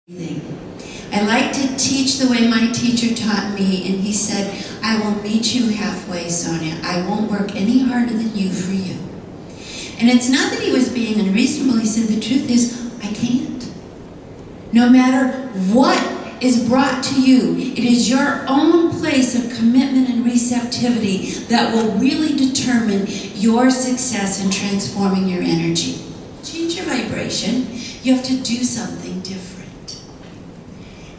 I like to teach the way my teacher taught me, and he said, I will meet you halfway, Sonia. I won't work any harder than you for you. And it's not that he was being unreasonable. He said, the truth is, I can't. No matter what is brought to you, it is your own place of commitment and receptivity that will really determine your success in transforming your energy. Change your vibration. You have to do something different.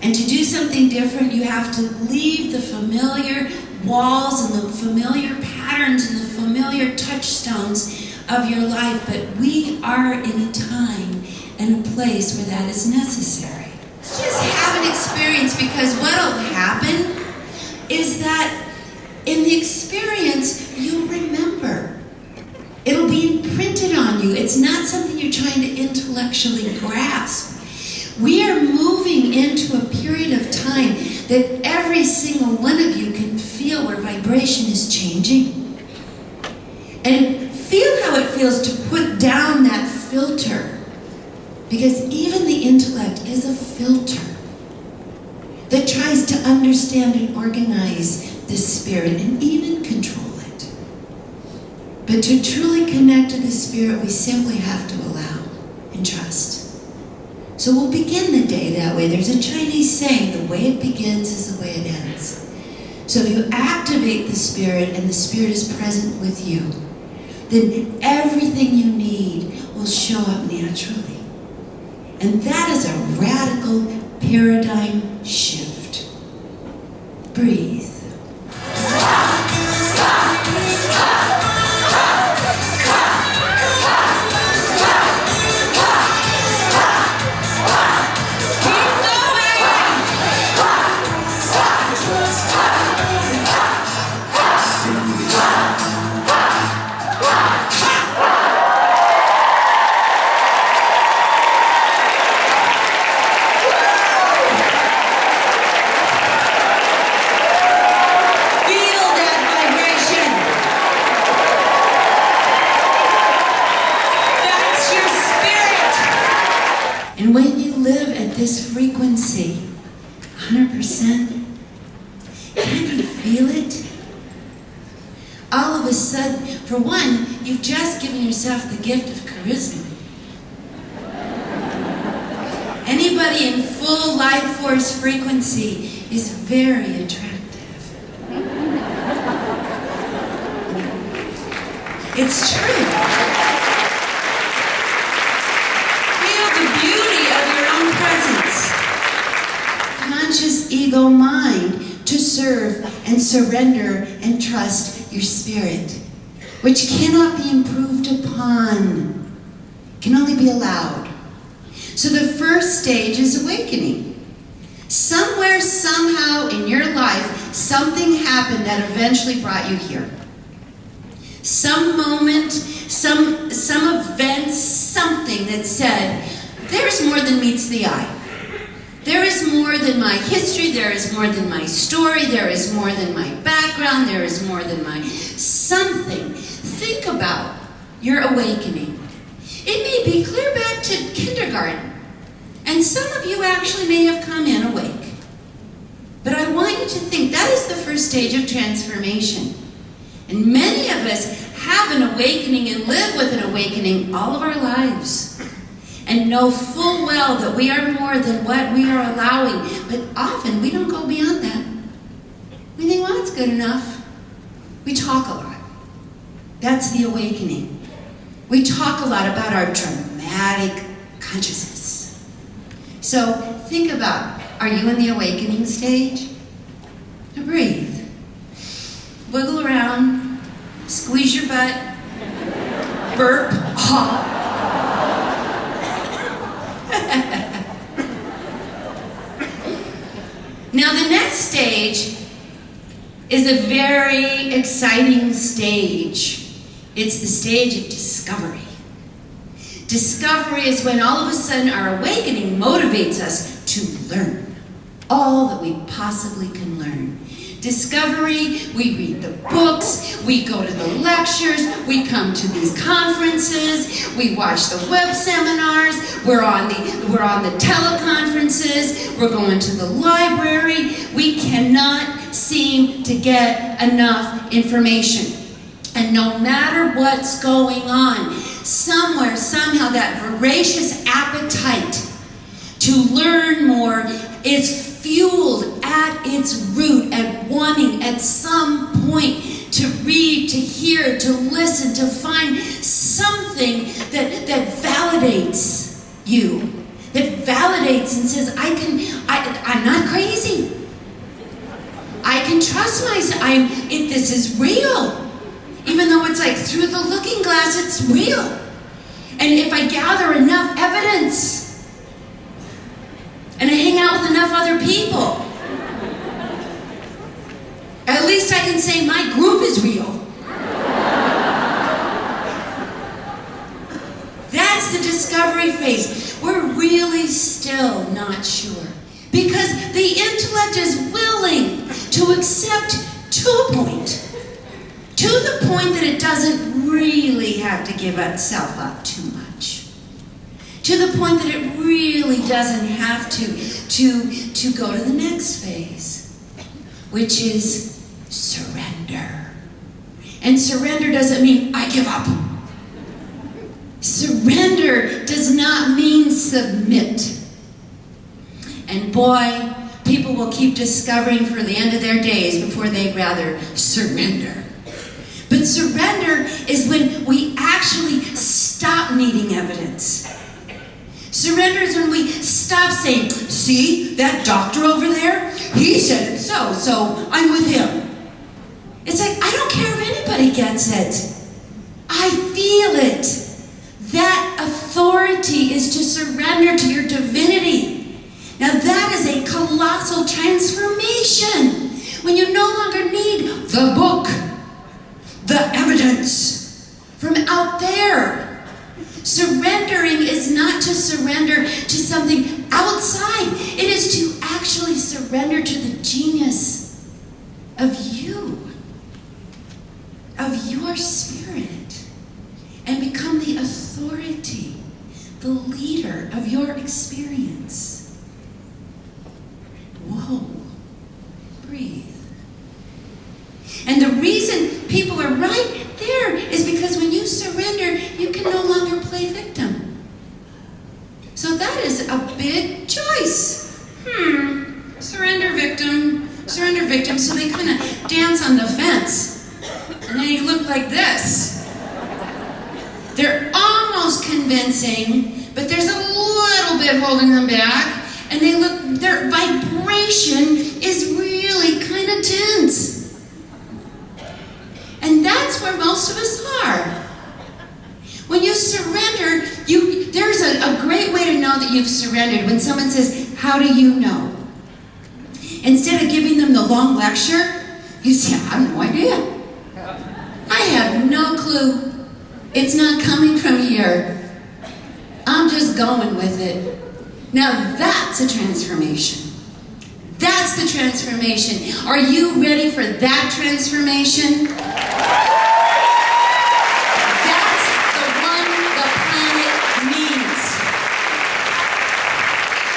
And to do something different, you have to leave the familiar walls and the familiar patterns and the familiar touchstones of your life. But we are in a time and a place where that is necessary. Let's just have an experience, because what will happen is that in the experience, you'll remember. It'll be imprinted on you. It's not something you're trying to intellectually grasp. We are moving into a period of time that every single one of you can feel where vibration is changing. And feel how it feels to put down that filter. Because even the intellect is a filter that tries to understand and organize the spirit and even control it. But to truly connect to the spirit, we simply have to allow and trust. So we'll begin the day that way. There's a Chinese saying, the way it begins is the way it ends. So if you activate the spirit and the spirit is present with you, then everything you need will show up naturally. And that is a radical paradigm shift. Breathe. And when you live at this frequency, 100%, can you feel it? All of a sudden, for one, you've just given yourself the gift of charisma. Anybody in full life force frequency is very attractive. It's true. Conscious ego mind to serve and surrender and trust your spirit, which cannot be improved upon, can only be allowed. So the first stage is awakening. Somewhere, somehow in your life, something happened that eventually brought you here. Some moment, some event, something that said, there's more than meets the eye. There is more than my history, there is more than my story, there is more than my background, there is more than my something. Think about your awakening. It may be clear back to kindergarten, and some of you actually may have come in awake. But I want you to think that is the first stage of transformation. And many of us have an awakening and live with an awakening all of our lives. And know full well that we are more than what we are allowing. But often we don't go beyond that. We think, well, it's good enough. We talk a lot. That's the awakening. We talk a lot about our dramatic consciousness. So think about, are you in the awakening stage? Now breathe. Wiggle around. Squeeze your butt. Burp. Oh. Now the next stage is a very exciting stage. It's the stage of discovery. Discovery is when all of a sudden our awakening motivates us to learn all that we possibly can learn. discovery, we read the books, we go to the lectures, we come to these conferences, we watch the web seminars, we're on the teleconferences, we're going to the library. We cannot seem to get enough information. And no matter what's going on, somewhere, somehow, that voracious appetite to learn more is fueled at its root, at wanting at some point to read, to hear, to listen, to find something that validates you, that validates and says, I'm not crazy. I can trust myself. This is real. Even though it's like through the looking glass, it's real. And if I gather enough evidence, and I hang out with enough other people, at least I can say my group is real. That's the discovery phase. We're really still not sure. Because the intellect is willing to accept to a point. To the point that it doesn't really have to give itself up too much. To the point that it really doesn't have to go to the next phase, which is surrender. And surrender doesn't mean I give up. Surrender does not mean submit. And boy, people will keep discovering for the end of their days before they'd rather surrender. But surrender is when we actually stop needing evidence. Surrender is when we stop saying, see, that doctor over there, he said it so I'm with him. It's like, I don't care if anybody gets it. I feel it. That authority is to surrender to your divinity. Now that is a colossal transformation. When you no longer need the book, the evidence from out there. Surrendering is not to surrender to something outside. It is to actually surrender to the genius of you, of your spirit, and become the authority, the leader of your experience. Whoa. Breathe. And the reason people are right there is because when you surrender, you can no longer play victim. So that is a big choice. Surrender victim. So they kind of dance on the fence. And then you look like this. They're almost convincing, but there's a little bit holding them back. And their vibration is really kind of tense. And that's where most of us are. When you surrender, there's a great way to know that you've surrendered. When someone says, how do you know? Instead of giving them the long lecture, you say, I have no idea. I have no clue. It's not coming from here. I'm just going with it. Now that's a transformation. That's the transformation. Are you ready for that transformation? That's the one the planet needs.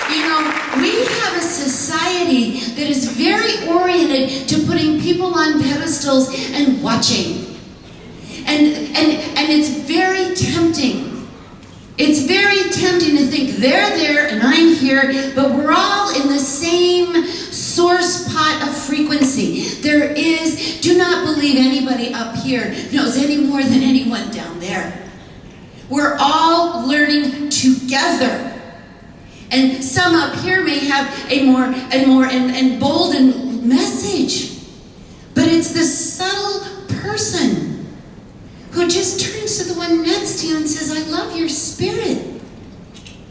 You know, we have a society that is very oriented to putting people on pedestals and watching. And it's very tempting. It's very tempting to think they're there and I'm here, but we're all in the same source pot of frequency. Do not believe anybody up here knows any more than anyone down there. We're all learning together. And some up here may have a more emboldened message. But it's the subtle person who just turns to the one next to you and says, I love your spirit.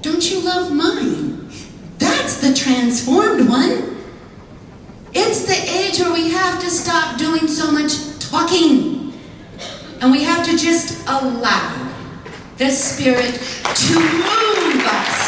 Don't you love mine? That's the transformed one. It's the age where we have to stop doing so much talking. And we have to just allow the spirit to move us.